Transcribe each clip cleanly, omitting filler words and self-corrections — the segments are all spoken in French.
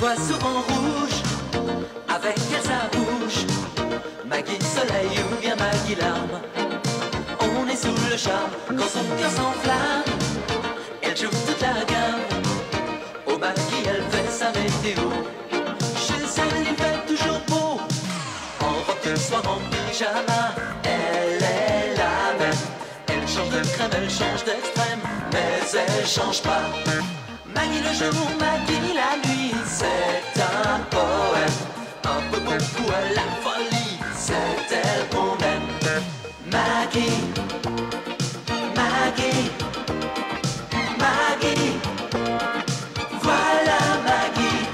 vois souvent rouge, avec elle sa bouche. Maggie soleil ou bien Maggie larme, on est sous le charme quand son cœur s'enflamme. Elle joue toute la gamme, au Maggie elle fait sa météo. Chez elle il fait toujours beau, en robe de soir, en pyjama. Elle est la même, elle change de crème, elle change d'extrême, mais elle change pas. Maggie le jour, Maggie la nuit, c'est un poème, un peu beaucoup à la folie, c'est elle qu'on aime. Maggie, Maggie, Maggie, voilà Maggie.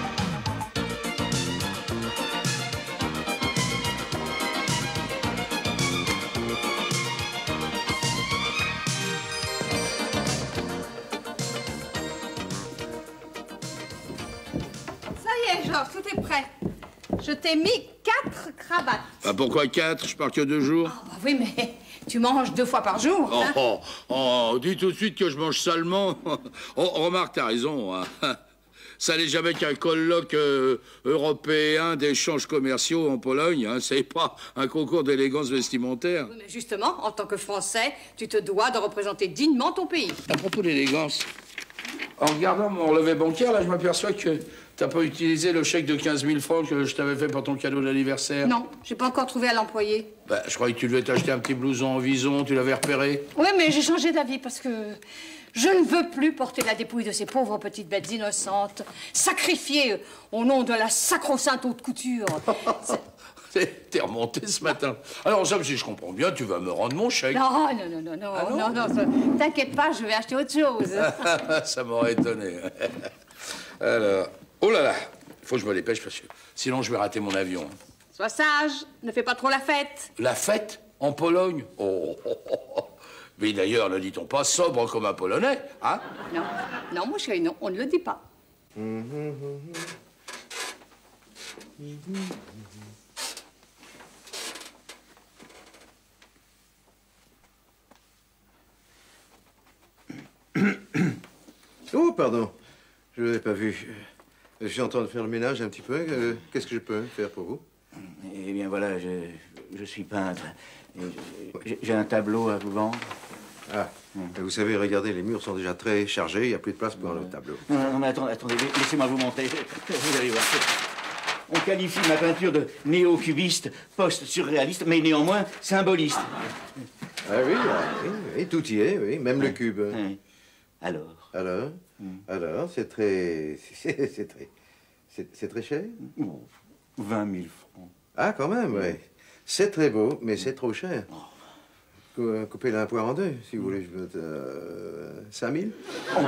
Ça y est, Georges, tout est prêt. Je t'ai mis 4 cravates. Bah pourquoi 4? Je pars que 2 jours. Oh, bah oui, mais tu manges 2 fois par jour. Oh, Hein? dis tout de suite que je mange salement. Oh, remarque, t'as raison. Hein. Ça n'est jamais qu'un colloque européen d'échanges commerciaux en Pologne. Hein. C'est pas un concours d'élégance vestimentaire. Oui, mais justement, en tant que Français, tu te dois de représenter dignement ton pays. À propos d'élégance, en regardant mon relevé bancaire, là, je m'aperçois que t'as pas utilisé le chèque de 15 000 francs que je t'avais fait pour ton cadeau d'anniversaire. Non, j'ai pas encore trouvé à l'employé. Bah, je croyais que tu devais t'acheter un petit blouson en vison, tu l'avais repéré. Oui, mais j'ai changé d'avis parce que je ne veux plus porter la dépouille de ces pauvres petites bêtes innocentes, sacrifiées au nom de la sacro-sainte haute couture. T'es remonté ce matin. Alors, ça, si je comprends bien, tu vas me rendre mon chèque. Non, non, t'inquiète pas, je vais acheter autre chose. Ça m'aurait étonné. Alors, oh là là, il faut que je me dépêche parce que sinon je vais rater mon avion. Sois sage, ne fais pas trop la fête. La fête en Pologne? Oh. Mais d'ailleurs, ne dit-on pas sobre comme un Polonais, hein? Non, mon chéri, non, on ne le dit pas. Oh, pardon. Je ne l'avais pas vu. Je suis en train de faire le ménage un petit peu. Qu'est-ce que je peux faire pour vous? Eh bien, voilà, je suis peintre. J'ai un tableau à vous vendre. Ah, vous savez, regardez, les murs sont déjà très chargés. Il n'y a plus de place pour un autre tableau. Non, mais attendez, laissez-moi vous montrer. Vous allez voir. On qualifie ma peinture de néo-cubiste, post-surréaliste, mais néanmoins symboliste. Ah oui, tout y est, oui, même le cube. Oui. Alors, c'est très... C'est très cher? Oh, 20 000 francs. Ah, quand même, oui. C'est très beau, mais c'est trop cher. Coupez la poire en deux, si vous voulez. Je veux 5 000? Oh,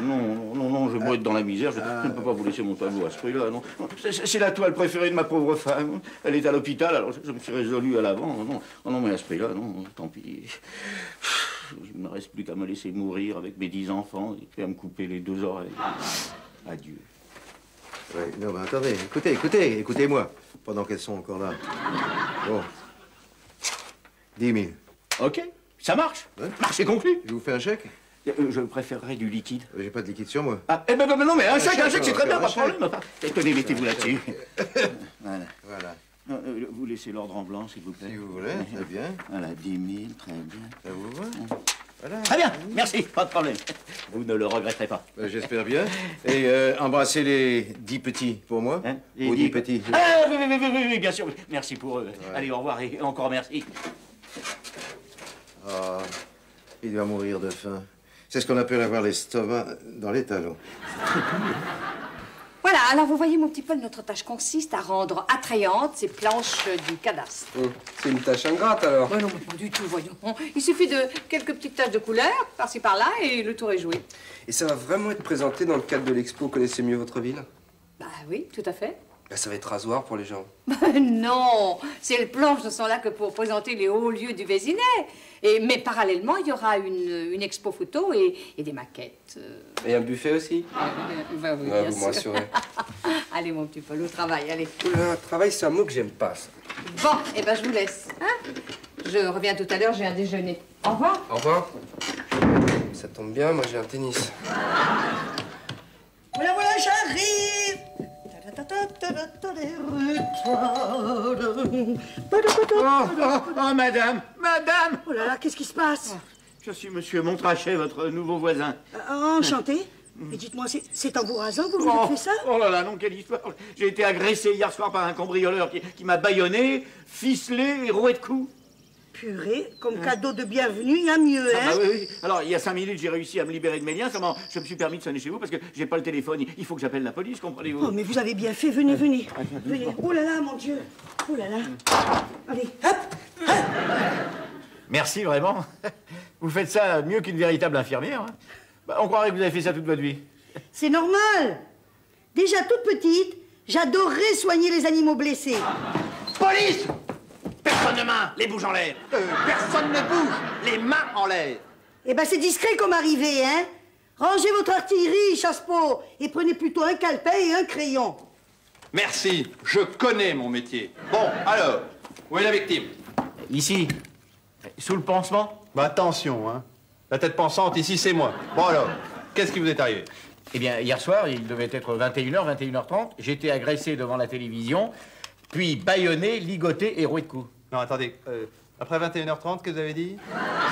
non, je vais être dans la misère. Je ne peux pas vous laisser mon tableau à ce prix-là, non. C'est la toile préférée de ma pauvre femme. Elle est à l'hôpital, alors je me suis résolu à l'avant. Non, mais à ce prix-là, non, tant pis. Il ne me reste plus qu'à me laisser mourir avec mes 10 enfants et à me couper les 2 oreilles. Adieu. Oui, non, mais attendez, écoutez-moi, pendant qu'elles sont encore là. Bon. 10 000. OK, ça marche. Ouais. Marché conclu. Je vous fais un chèque? Je préférerais du liquide. J'ai pas de liquide sur moi. Ah, non, mais un chèque, c'est très bien, pas de problème. Tenez, mettez-vous là-dessus. Voilà. Vous laissez l'ordre en blanc, s'il vous plaît. Si vous voulez, très bien. Voilà, 10 000, très bien. Ça vous va? Voilà. Très bien, merci, pas de problème. Vous ne le regretterez pas. J'espère bien. Et embrassez les 10 petits pour moi. Hein? Les 10 petits. Ah, oui, bien sûr. Merci pour eux. Ouais. Allez, au revoir et encore merci. Oh, il doit mourir de faim. C'est ce qu'on appelle avoir l'estomac dans les talons. Voilà, alors vous voyez, mon petit Paul, notre tâche consiste à rendre attrayantes ces planches du cadastre. C'est une tâche ingrate, alors. Non, mais pas du tout, voyons. Il suffit de quelques petites taches de couleur, par-ci par-là, et le tour est joué. Et ça va vraiment être présenté dans le cadre de l'expo Connaissez mieux votre ville? Bah oui, tout à fait. Bah, ça va être rasoir pour les gens. Non, ces planches ne sont là que pour présenter les hauts lieux du Vésinet. Mais parallèlement, il y aura une expo photo et des maquettes. Et un buffet aussi? Bah oui, ouais, bien vous sûr. me rassurez. Allez, mon petit Paul, au travail, allez. Oula, travail, c'est un mot que j'aime pas, ça. Bon, eh ben, je vous laisse. Hein? Je reviens tout à l'heure, j'ai un déjeuner. Au revoir. Au revoir. Ça tombe bien, moi j'ai un tennis. Voilà, j'arrive. Oh, madame, madame! Oh là là, qu'est-ce qui se passe? Je suis monsieur Montrachet, votre nouveau voisin. Enchanté. Mais dites-moi, c'est en vous rasant que vous avez fait ça? Oh là là, non, quelle histoire! J'ai été agressé hier soir par un cambrioleur qui m'a bâillonné, ficelé et roué de coups. Purée, comme cadeau de bienvenue, il y a mieux, hein? Ah bah oui. Alors, il y a 5 minutes, j'ai réussi à me libérer de mes liens. Seulement, je me suis permis de sonner chez vous parce que j'ai pas le téléphone. Il faut que j'appelle la police, comprenez-vous? Oh, mais vous avez bien fait. Venez, venez. Venez. Oh là là, mon Dieu. Oh là là. Allez, hop, hop. Merci, vraiment. Vous faites ça mieux qu'une véritable infirmière. Hein. Bah, on croirait que vous avez fait ça toute votre vie. C'est normal. Déjà toute petite, j'adorerais soigner les animaux blessés. Police! Personne ne main, les bouges en l'air. Personne ne bouge, les mains en l'air. Eh ben, c'est discret comme arrivé, hein? Rangez votre artillerie, chasse-peau, et prenez plutôt un calepin et un crayon. Merci, je connais mon métier. Bon, alors, où est la victime? Ici, sous le pansement. Bah attention, hein. La tête pensante, ici, c'est moi. Bon alors, qu'est-ce qui vous est arrivé? Eh bien, hier soir, il devait être 21h, 21h30. J'ai été agressé devant la télévision, puis bâillonné, ligoté et roué de coups. Non, attendez. Après 21h30, que vous avez dit?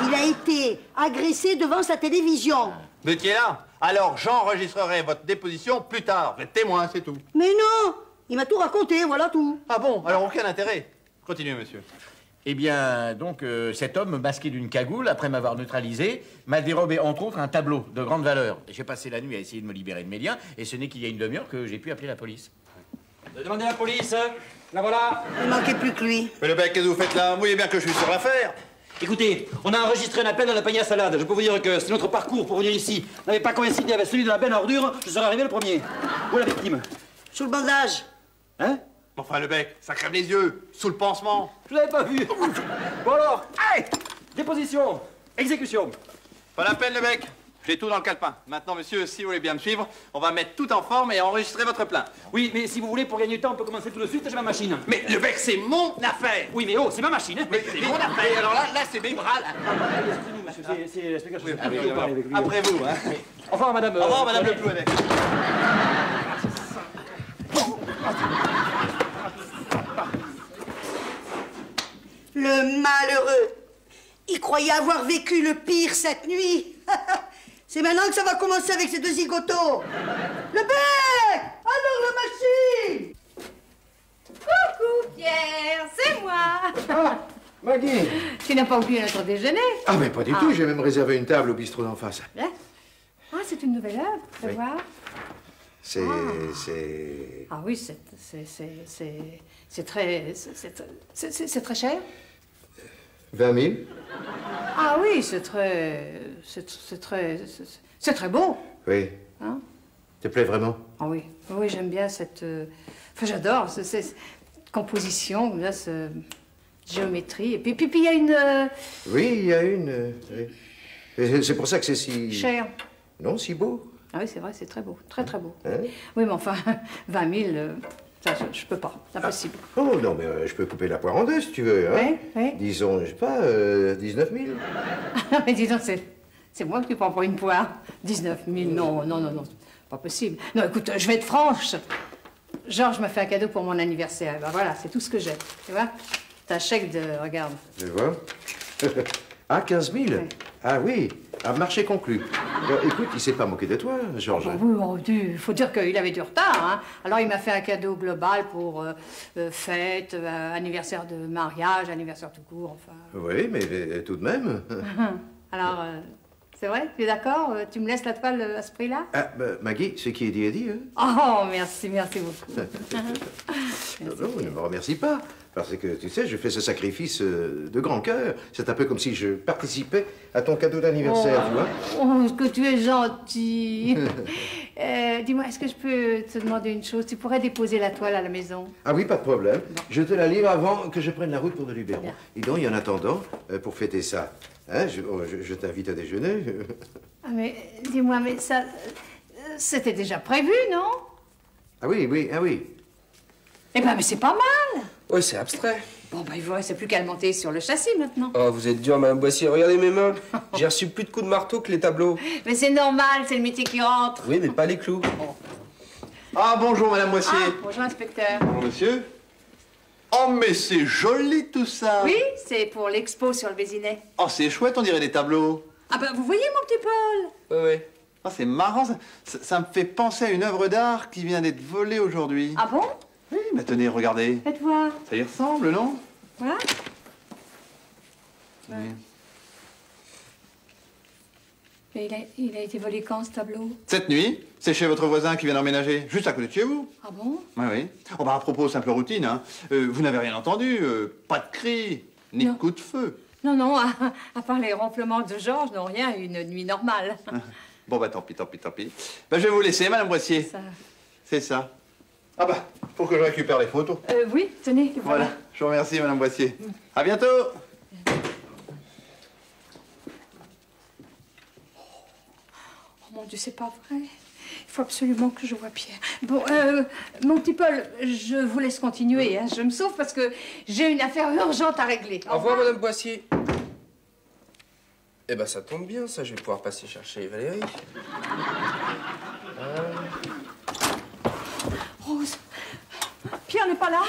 Il a été agressé devant sa télévision. Vous étiez là? Alors, j'enregistrerai votre déposition plus tard. Vous êtes témoin, c'est tout. Mais non! Il m'a tout raconté, voilà tout. Ah bon? Alors, aucun intérêt. Continuez, monsieur. Eh bien, donc, cet homme, masqué d'une cagoule, après m'avoir neutralisé, m'a dérobé, entre autres, un tableau de grande valeur. J'ai passé la nuit à essayer de me libérer de mes liens, et ce n'est qu'il y a une demi-heure que j'ai pu appeler la police. Demandez à la police, la voilà. Il manquait plus que lui. Mais le bec, qu'est-ce que vous faites là? Vous voyez bien que je suis sur l'affaire. Écoutez, on a enregistré un appel dans la panier à salade. Je peux vous dire que c'est notre parcours pour venir ici. N'avait pas coïncidé avec celui de la benne à ordures, je serais arrivé le premier. Où est la victime? Sous le bandage. Hein? Enfin, le bec, ça crève les yeux. Sous le pansement. Je l'avais pas vu. Bon alors, allez, déposition, exécution. Pas la peine, le bec. J'ai tout dans le calepin. Maintenant, monsieur, si vous voulez bien me suivre, on va mettre tout en forme et enregistrer votre plainte. Oui, mais si vous voulez, pour gagner du temps, on peut commencer tout de suite, j'ai ma machine. Mais le bec, c'est mon affaire. Oui, mais oh, c'est ma machine, hein. Mais c'est mon affaire. Alors là, c'est mes bras, là. Excusez-nous, monsieur, c'est l'explication. Après vous, hein. Au revoir, madame. Au revoir, madame le Plouanec. Le malheureux. Il croyait avoir vécu le pire cette nuit. C'est maintenant que ça va commencer avec ces deux zigotos. Le bec! Alors la machine! Coucou, Pierre, c'est moi. Ah, Maggie. Tu n'as pas oublié notre déjeuner? Ah, mais pas du tout. J'ai même réservé une table au bistrot d'en face. Hein? Ah, c'est une nouvelle œuvre, fais Oui. voir. C'est... Ah oui, c'est très cher. 20 000? Ah oui, c'est très beau. Oui. Hein? Te plaît vraiment? Ah oui, oui, j'aime bien cette... Enfin, j'adore cette composition, comme ça, cette géométrie. Et puis il y a une... Oui, il y a une... oui. Et c'est pour ça que c'est si... Cher. Non, si beau. Ah oui, c'est vrai, c'est très beau, très beau. Hein? Oui, mais enfin, 20 000, ça, je peux pas, c'est impossible. Oh, non, mais je peux couper la poire en deux, si tu veux. Hein? Oui, oui. Disons, je sais pas, 19 000. Non, mais dis donc, c'est moi que tu prends pour une poire. 19 000, non, pas possible. Non, écoute, je vais être franche. Georges m'a fait un cadeau pour mon anniversaire. Ben voilà, c'est tout ce que j'ai. Tu vois? T'as un chèque de... Regarde. Je vois. Ah, 15 000? Oui. Ah oui, un marché conclu. Écoute, il s'est pas moqué de toi, Georges. Oui, il faut dire qu'il avait du retard. Hein. Alors, il m'a fait un cadeau global pour fête, anniversaire de mariage, anniversaire tout court, enfin... Oui, mais tout de même. Alors, c'est vrai? Tu es d'accord? Tu me laisses la toile à ce prix-là? Ah, bah, Maggie, ce qui est dit est dit, hein? Oh, merci beaucoup. Non, ne me remercie pas. Parce que, tu sais, je fais ce sacrifice de grand cœur. C'est un peu comme si je participais à ton cadeau d'anniversaire, tu vois. Oh, que tu es gentil. Dis-moi, est-ce que je peux te demander une chose? Tu pourrais déposer la toile à la maison? Ah oui, pas de problème. Je te la livre avant que je prenne la route pour le Luberon. Et donc, en attendant, pour fêter ça, hein, je t'invite à déjeuner. Ah, mais dis-moi, mais ça... c'était déjà prévu, non? Ah oui, ah oui. Eh ben, mais c'est pas mal. Ouais, c'est abstrait. Bon, ben, il ne reste plus qu'à le monter sur le châssis, maintenant. Oh, vous êtes dur, Madame Boissier. Regardez mes mains. J'ai reçu plus de coups de marteau que les tableaux. Mais c'est normal, c'est le métier qui rentre. Oui, mais pas les clous. Ah, bonjour, madame Boissier. Ah, bonjour, inspecteur. Bonjour, monsieur. Oh, mais c'est joli tout ça. Oui, c'est pour l'expo sur le Vésinet. Oh, c'est chouette, on dirait des tableaux. Ah ben, vous voyez, mon petit Paul? Oui, oui. Oh, c'est marrant, ça me fait penser à une œuvre d'art qui vient d'être volée aujourd'hui. Ah bon? Oui, mais tenez, regardez. Faites voir. Ça y ressemble, non? Voilà. Oui. Mais il a été volé quand, ce tableau? Cette nuit, c'est chez votre voisin qui vient d'emménager, juste à côté de chez vous. Ah bon? Oui, oui. Oh, bah, à propos, simple routine, hein. Vous n'avez rien entendu, pas de cris, ni de coups de feu. Non, non, à part les ronflements de Georges, non, rien, une nuit normale. Bon, bah, tant pis, tant pis, tant pis. Bah, je vais vous laisser, madame Boissier. Ça... C'est ça. Ah bah, faut que je récupère les photos. Oui, tenez, voilà. Voilà, je vous remercie, madame Boissier. À bientôt. Oh mon Dieu, c'est pas vrai. Il faut absolument que je voie Pierre. Bon, mon petit Paul, je vous laisse continuer, hein. Je me sauve parce que j'ai une affaire urgente à régler. Au revoir, madame Boissier. Eh ben, ça tombe bien, ça. Je vais pouvoir passer chercher Valérie. Rose, Pierre n'est pas là.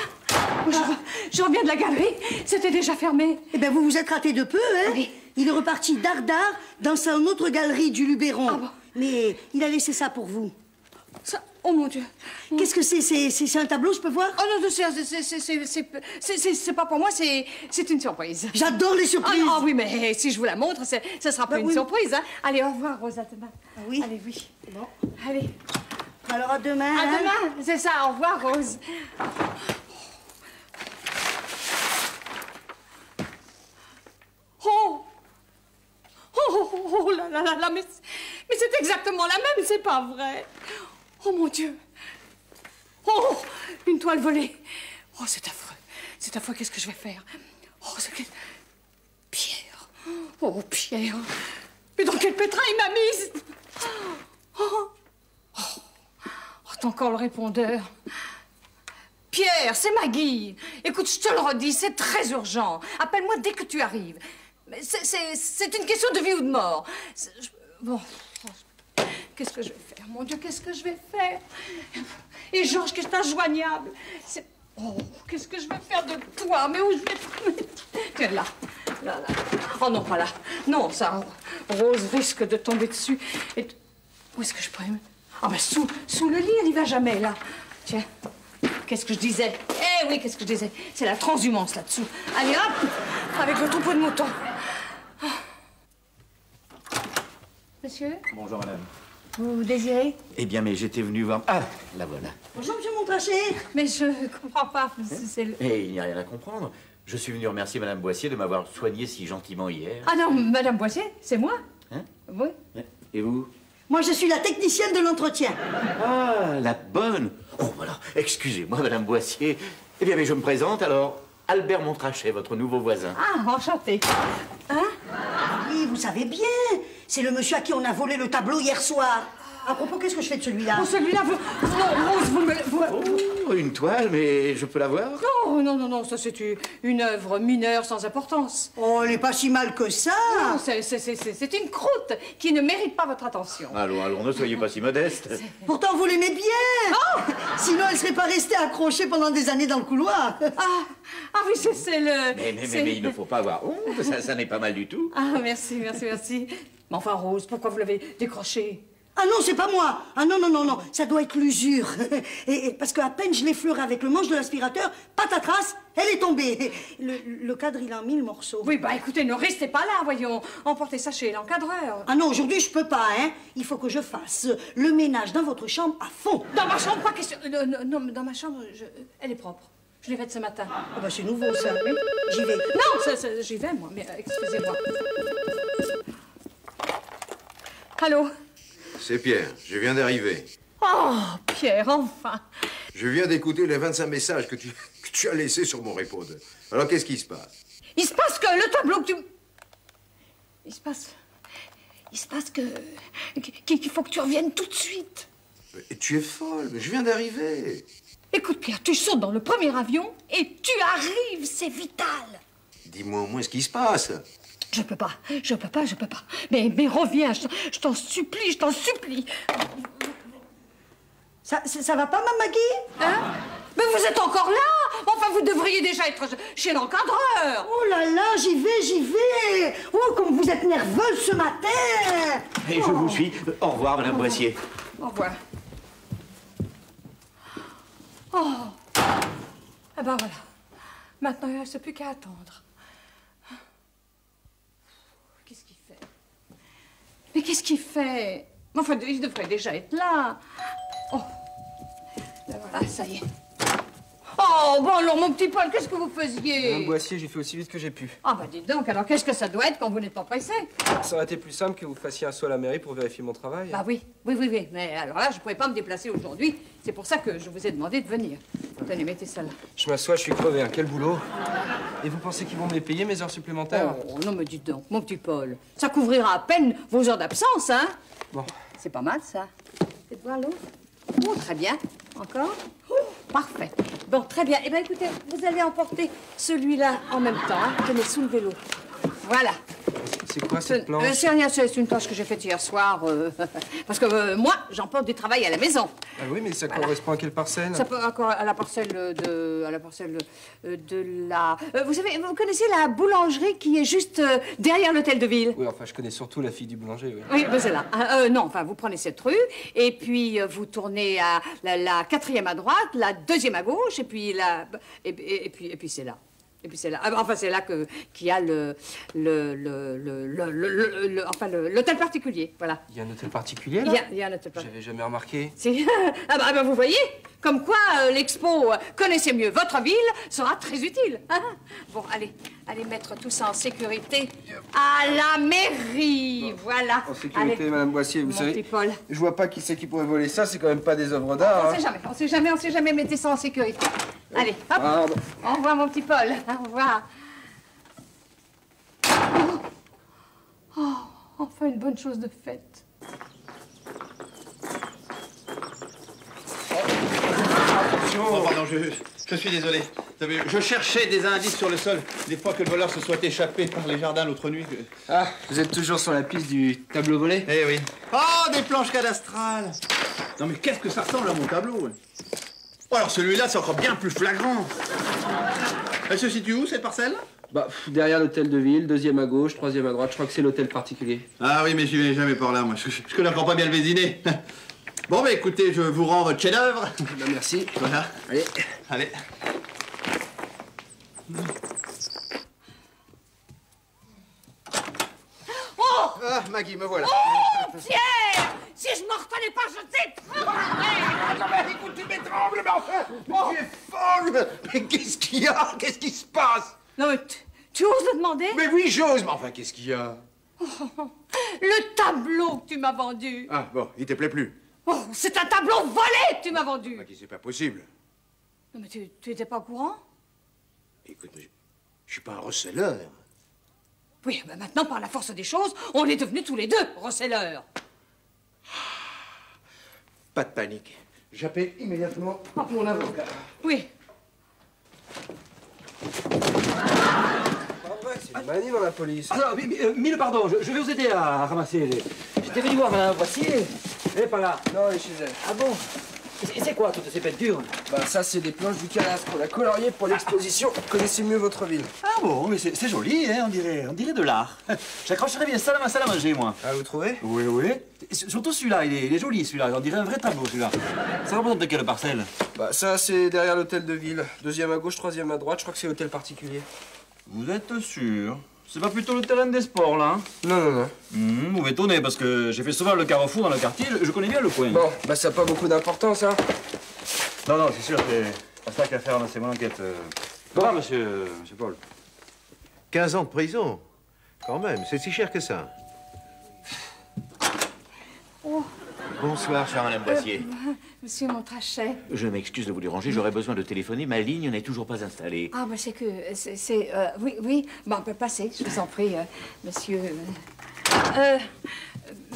Je reviens de la galerie. C'était déjà fermé. Eh ben, vous vous êtes raté de peu, hein? Oui. Il est reparti dardard dans son autre galerie du Luberon. Ah bon? Mais il a laissé ça pour vous. Ça, oh mon Dieu. Qu'est-ce que c'est? C'est un tableau, je peux voir? Oh non, c'est pas pour moi, c'est une surprise. J'adore les surprises. Ah oui, mais si je vous la montre, ça sera pas une surprise, hein. Allez, au revoir, Rose, à demain. Ah oui? Allez, oui. Bon. Allez. Alors, à demain. À hein? demain, c'est ça, au revoir, Rose. Oh! Oh là là là là, mais c'est exactement la même, c'est pas vrai. Oh mon Dieu. Oh, une toile volée. Oh, c'est affreux. C'est affreux, qu'est-ce que je vais faire? Oh, c'est... Pierre. Oh, Pierre. Mais dans quel pétrin il m'a mise? Oh, t'as encore le répondeur. Pierre, c'est Maggie. Écoute, je te le redis, c'est très urgent. Appelle-moi dès que tu arrives. C'est une question de vie ou de mort. Bon, qu'est-ce que je vais faire? Mon Dieu, qu'est-ce que je vais faire? Et Georges, qui est injoignable. Oh, qu'est-ce que je vais faire de toi? Mais où je vais te mettre? Tiens, là. Oh non, pas là. Non, ça, Rose risque de tomber dessus. Et... Où est-ce que je pourrais me... Ah ben, sous le lit, elle n'y va jamais, là. Tiens. Qu'est-ce que je disais? Eh oui, qu'est-ce que je disais? C'est la transhumance là-dessous. Allez, hop, avec le troupeau de moutons. Monsieur? Bonjour, madame. Vous désirez? Eh bien, mais j'étais venu voir... Ah, la voilà. Bonjour, monsieur Montrachet. Mais je comprends pas. C'est le... Eh, il n'y a rien à comprendre. Je suis venu remercier madame Boissier de m'avoir soigné si gentiment hier. Ah non, madame Boissier, c'est moi. Hein? Oui. Et vous? Moi, je suis la technicienne de l'entretien. Ah, la bonne. Oh, voilà. Excusez-moi, madame Boissier. Eh bien, mais je me présente alors. Albert Montrachet, votre nouveau voisin. Ah, enchanté. Hein? Oui, vous savez bien. C'est le monsieur à qui on a volé le tableau hier soir. À propos, qu'est-ce que je fais de celui-là? Oh, celui-là, Rose, vous me... Oh, une toile, mais je peux la voir? Non, ça c'est une œuvre mineure sans importance. Oh, elle n'est pas si mal que ça. Non, c'est une croûte qui ne mérite pas votre attention. Allons, ne soyez pas si modeste. Pourtant, vous l'aimez bien. Oh! Sinon, elle ne serait pas restée accrochée pendant des années dans le couloir. Ah oui, c'est le... Mais il ne faut pas avoir honte, ça n'est pas mal du tout. Ah, merci. Mais enfin, Rose, pourquoi vous l'avez décroché? Ah non, c'est pas moi. Ah non, ça doit être l'usure. Et parce qu'à peine je l'ai effleurée avec le manche de l'aspirateur, patatras, elle est tombée. Le cadre, il a en 1000 morceaux. Oui, bah écoutez, ne restez pas là, voyons. Emportez ça chez l'encadreur. Ah non, aujourd'hui, je peux pas, hein. Il faut que je fasse le ménage dans votre chambre à fond. Dans ma chambre, pas question... Non, dans ma chambre, elle est propre. Je l'ai faite ce matin. Ah bah c'est nouveau, ça. Oui, j'y vais. Non, j'y vais, moi, mais excusez-moi. Allô? C'est Pierre, je viens d'arriver. Oh, Pierre, enfin. Je viens d'écouter les 25 messages que tu as laissés sur mon répondeur. Alors, qu'est-ce qui se passe? Il se passe que le tableau que tu... Il se passe que... qu'il faut que tu reviennes tout de suite. Mais tu es folle, mais je viens d'arriver. Écoute, Pierre, tu sautes dans le premier avion et tu arrives, c'est vital. Dis-moi au moins ce qui se passe. Je peux pas. Mais reviens, je t'en supplie. Ça va pas, ma Maggie? Hein? Mais vous êtes encore là? Enfin, vous devriez déjà être chez l'encadreur. Oh là là, j'y vais. Oh, comme vous êtes nerveuse ce matin. Et je vous suis. Au revoir, Madame Boissier. Au revoir. Oh. Ah ben voilà. Maintenant, il ne reste plus qu'à attendre. Qu'est-ce qu'il fait? Mais qu'est-ce qu'il fait? Enfin, il devrait déjà être là. Oh. Ben voilà, ça y est. Oh, bon alors, mon petit Paul, qu'est-ce que vous faisiez? Madame Boissier, j'ai fait aussi vite que j'ai pu. Ah, bah dites donc, alors qu'est-ce que ça doit être quand vous n'êtes pas pressé? Ça aurait été plus simple que vous fassiez un saut à la mairie pour vérifier mon travail. Bah oui. Mais alors là, je ne pouvais pas me déplacer aujourd'hui. C'est pour ça que je vous ai demandé de venir. Tenez, mettez ça là. Je m'assois, je suis crevé, hein. Quel boulot. Et vous pensez qu'ils vont me les payer, mes heures supplémentaires? Oh, non, mais dites donc, mon petit Paul. Ça couvrira à peine vos heures d'absence, hein? Bon. C'est pas mal, ça. Faites voir l'autre. Oh, très bien. Encore? Oh, parfait. Bon, très bien. Eh bien, écoutez, vous allez emporter celui-là en même temps. Hein. Tenez, soulevez-le. Voilà. C'est quoi cette planche? C'est rien, c'est une tâche que j'ai faite hier soir. Parce que moi, j'emporte du travail à la maison. Ah oui, mais ça correspond à quelle parcelle? Ça peut encore à la parcelle de la. Vous savez, vous connaissez la boulangerie qui est juste derrière l'hôtel de ville? Oui, enfin, je connais surtout la fille du boulanger, oui. Oui, ben c'est là. Non, enfin, vous prenez cette rue et puis vous tournez à la 4e à droite, la 2e à gauche et puis et puis c'est là. Et puis c'est là, enfin c'est là qu'il y a l'hôtel particulier, voilà. Il y a un hôtel particulier là? Il y a un hôtel particulier. J'avais jamais remarqué. Si. Ah bah vous voyez, comme quoi l'expo connaissez mieux votre ville sera très utile. Hein? Bon, allez mettre tout ça en sécurité à la mairie, voilà. En sécurité, allez, Madame Boissier, vous savez. Paul. Je vois pas qui c'est qui pourrait voler ça, c'est quand même pas des œuvres d'art. On sait jamais, mettez ça en sécurité. Allez, hop. Pardon. Au revoir, mon petit Paul. Au revoir. Oh, enfin une bonne chose de faite. Oh, pardon, je suis désolé. Vous savez, je cherchais des indices sur le sol, des fois que le voleur se soit échappé par les jardins l'autre nuit. Ah, vous êtes toujours sur la piste du tableau volé? Eh oui. Oh, des planches cadastrales! Non mais qu'est-ce que ça ressemble à mon tableau, ouais. Oh, alors celui-là, c'est encore bien plus flagrant. Elle se situe où, cette parcelle? Bah, derrière l'hôtel de ville, 2e à gauche, 3e à droite. Je crois que c'est l'hôtel particulier. Ah oui, mais j'y vais jamais par là, moi. Je connais encore pas bien le Vésiné. Bon, bah écoutez, je vous rends votre chef-d'œuvre. Bah, merci. Voilà. Allez. Oh! Ah, Maggie, me voilà. Oh, Pierre! Si je me reconnais pas, je t'étranglerai! Ah non, mais écoute, tu m'étrangles, mais enfin! Tu es folle! Mais qu'est-ce qu'il y a? Qu'est-ce qui se passe? Non, mais tu oses le demander? Mais oui, j'ose, mais enfin, qu'est-ce qu'il y a? Le tableau que tu m'as vendu. Ah, bon, il te plaît plus? Oh, c'est un tableau volé que tu m'as vendu. Maggie, c'est pas possible. Non, mais tu étais pas au courant? Écoute, mais je suis pas un receleur. Oui, mais maintenant, par la force des choses, on est devenus tous les deux receleurs. Pas de panique. J'appelle immédiatement mon avocat. Oui. C'est une manie dans la police. Alors, mille pardon, je vais vous aider à ramasser. J'étais venu voir Madame Boissier. Elle est pas là. Non, elle est chez elle. Ah bon? Et c'est quoi toutes ces peintures? Bah, ça, c'est des planches du cadastre. On a colorié pour l'exposition. Connaissez mieux votre ville. Ah bon, mais c'est joli, hein, on dirait de l'art. J'accrocherais bien ça dans ma salle à manger, moi. Ah, vous trouvez? Oui, oui. Et surtout celui-là, il est joli, celui-là. On dirait un vrai tableau, celui-là. Ça représente de quelle parcelle? Bah, ça, c'est derrière l'hôtel de ville. 2e à gauche, 3e à droite. Je crois que c'est l'hôtel particulier. Vous êtes sûr? C'est pas plutôt le terrain des sports, là, hein? Non. Vous m'étonnez, parce que j'ai fait souvent le carrefour dans le quartier, je connais bien le coin. Bon, bah ça n'a pas beaucoup d'importance, hein. Non, c'est sûr, c'est pas ça qu'à faire, c'est mon enquête. Comment, monsieur Paul? 15 ans de prison. Quand même, c'est si cher que ça. Oh. Bonsoir, chère Madame Boissier. Monsieur Montrachet. Je m'excuse de vous déranger, j'aurais besoin de téléphoner. Ma ligne n'est toujours pas installée. Ah, mais c'est que... Oui. Bon, on peut passer, je vous en prie, monsieur...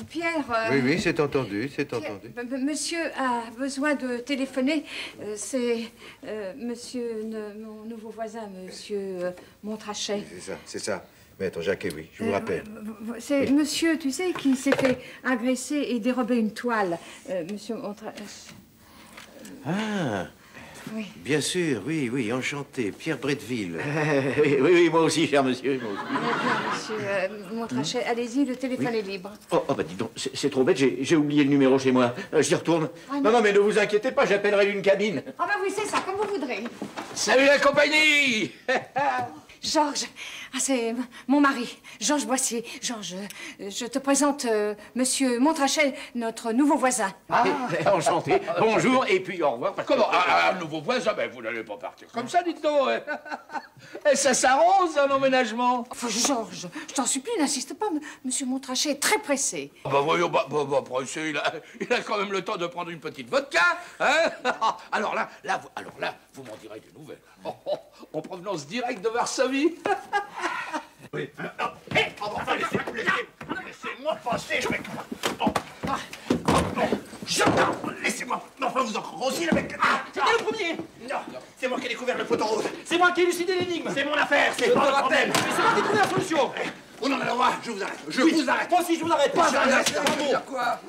Pierre... Oui, c'est entendu, Monsieur a besoin de téléphoner. C'est monsieur, mon nouveau voisin, monsieur Montrachet. C'est ça. Maître Jacquet, oui, je vous rappelle. C'est monsieur, tu sais, qui s'est fait agresser et dérober une toile. Monsieur Montrachet... Ah. Oui. Bien sûr, oui, oui, enchanté. Pierre Bretteville. Oui, moi aussi, cher monsieur, moi aussi. Bien, monsieur Montrachet, allez-y, le téléphone est libre. Oh, bah dis donc, c'est trop bête, j'ai oublié le numéro chez moi. J'y retourne. Ah, non, mais ne vous inquiétez pas, j'appellerai d'une cabine. Ah bah oui, c'est ça, comme vous voudrez. Salut la compagnie. Georges, c'est mon mari, Georges Boissier. Georges, je te présente monsieur Montrachet, notre nouveau voisin. Ah, enchanté. Bonjour, et puis au revoir. Comment? Un nouveau voisin? Ben, vous n'allez pas partir comme ça, dites-donc. Et ça s'arrose, un emménagement. Enfin, Georges, je t'en supplie, n'insiste pas. Monsieur Montrachet est très pressé. Bah voyons, pressé, il a quand même le temps de prendre une petite vodka, hein? Alors là, vous m'en direz des nouvelles. En provenance directe de Varsovie. Oui. Enfin, laissez-moi passer, je vais... Laissez-moi. Enfin, vous en crossez le mec. C'est bien le premier. Non, c'est moi qui ai découvert le poteau rose. C'est moi qui ai élucidé l'énigme. C'est mon affaire, c'est pas votre problème. Mais c'est moi qui ai trouvé la solution. Oh non, alors je vous arrête. Je vous arrête. Moi aussi, je vous arrête. Pas un reste, un mot. Quoi?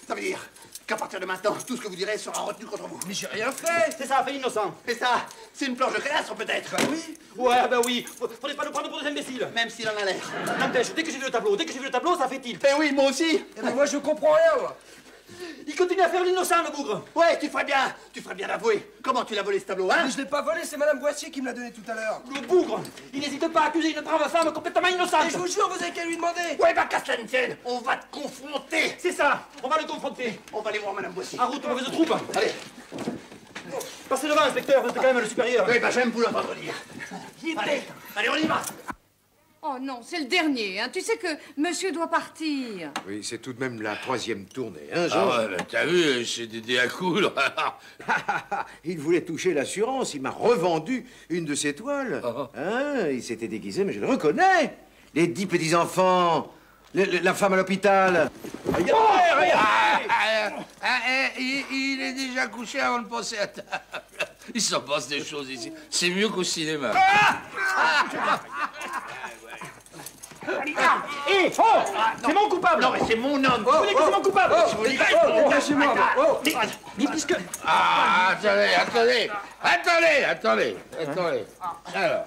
Ça veut dire qu'à partir de maintenant, tout ce que vous direz sera retenu contre vous. Mais j'ai rien fait. C'est ça, fait l'innocent. Et ça, c'est une planche de cadastre peut-être. Bah oui. Ouais, bah oui. Faudrait pas nous prendre pour des imbéciles. Même s'il en a l'air. N'empêche, dès que j'ai vu le tableau, ça fait tilt. Eh oui, moi aussi. Eh ben moi, je comprends rien, moi. Il continue à faire l'innocent, le bougre. Ouais, tu ferais bien d'avouer. Comment tu l'as volé ce tableau, hein? Mais je l'ai pas volé, c'est Madame Boissier qui me l'a donné tout à l'heure. Le bougre. Il n'hésite pas à accuser une brave femme complètement innocente. Et je vous jure, vous avez qu'à lui demander. Ouais, bah qu'à cela ne tienne, on va te confronter. C'est ça. On va le confronter. On va aller voir Madame Boissier. En route, mauvaise troupe. Allez. Passez devant, inspecteur. Vous êtes quand même le supérieur. Oui, bah j'aime vous l'entendre dire. Allez, on y va. Oh non, c'est le dernier, hein. Tu sais que monsieur doit partir. Oui, c'est tout de même la 3e tournée, hein, Ah Georges? ouais, t'as vu, j'ai des dés à coudre. Il voulait toucher l'assurance, il m'a revendu une de ses toiles. Hein, il s'était déguisé, mais je le reconnais. Les 10 petits-enfants, la femme à l'hôpital. Il est déjà couché avant de passer à table. Il s'en passe des choses ici. C'est mieux qu'au cinéma. Hé, oh, c'est mon coupable. Non, mais c'est mon homme. Vous voulez que c'est mon coupable? Lâchez-moi, Mais puisque... Attendez. Alors,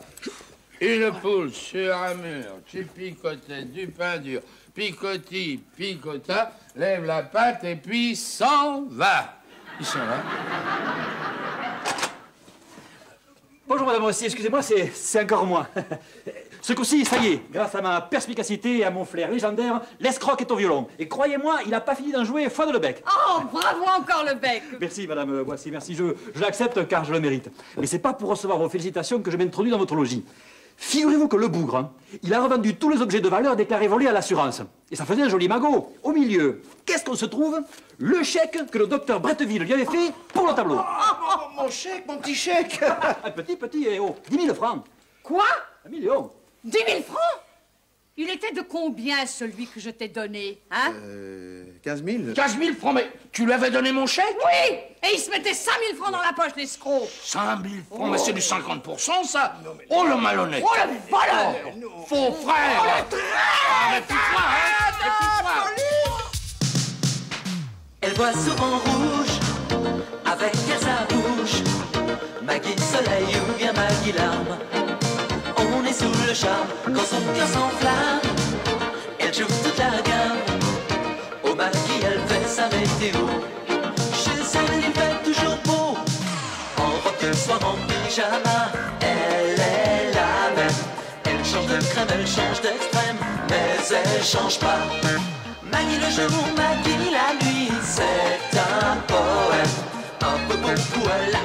une poule sur un mur qui picotait du pain dur. Picota, lève la patte et puis s'en va. Il s'en va. Bonjour, madame aussi, excusez-moi, c'est encore moi. Ce coup-ci, ça y est, grâce à ma perspicacité et à mon flair légendaire, l'escroc est au violon. Et croyez-moi, il n'a pas fini d'en jouer foi de le bec. Oh, bravo encore le bec. Merci, madame Boissier, merci, je l'accepte car je le mérite. Mais c'est pas pour recevoir vos félicitations que je m'introduis dans votre logis. Figurez-vous que le bougre, hein, il a revendu tous les objets de valeur déclarés volés à l'assurance. Et ça faisait un joli magot. Au milieu, qu'est-ce qu'on se trouve? Le chèque que le docteur Bretteville lui avait fait pour le tableau. Mon chèque, mon petit chèque. Un petit, et oh, 10 000 francs. Quoi? 1 million. 10 000 francs? Il était de combien, celui que je t'ai donné, hein? 15 000. 15 000 francs, mais tu lui avais donné mon chèque? Oui! Et il se mettait 5 000 francs dans la poche, l'escroc! 5 000 francs, mais c'est du 50%, ça? Oh, le malhonnête! Oh, le voleur! Faux frère! Méfie-toi, hein! Méfie-toi! Elle voit souvent rouge avec sa bouche. Maggie Soleil ou bien Maggie Larme. On est sous le charme quand son cœur s'enflamme. Elle joue toute la gamme. Au Maggie, elle fait sa météo. Chez elle, il fait toujours beau. En robe de soir, en pyjama. Elle est la même. Elle change de crème, elle change d'extrême. Mais elle change pas. Maggie le jour, Maggie la nuit. C'est un poème. Un peu beaucoup à la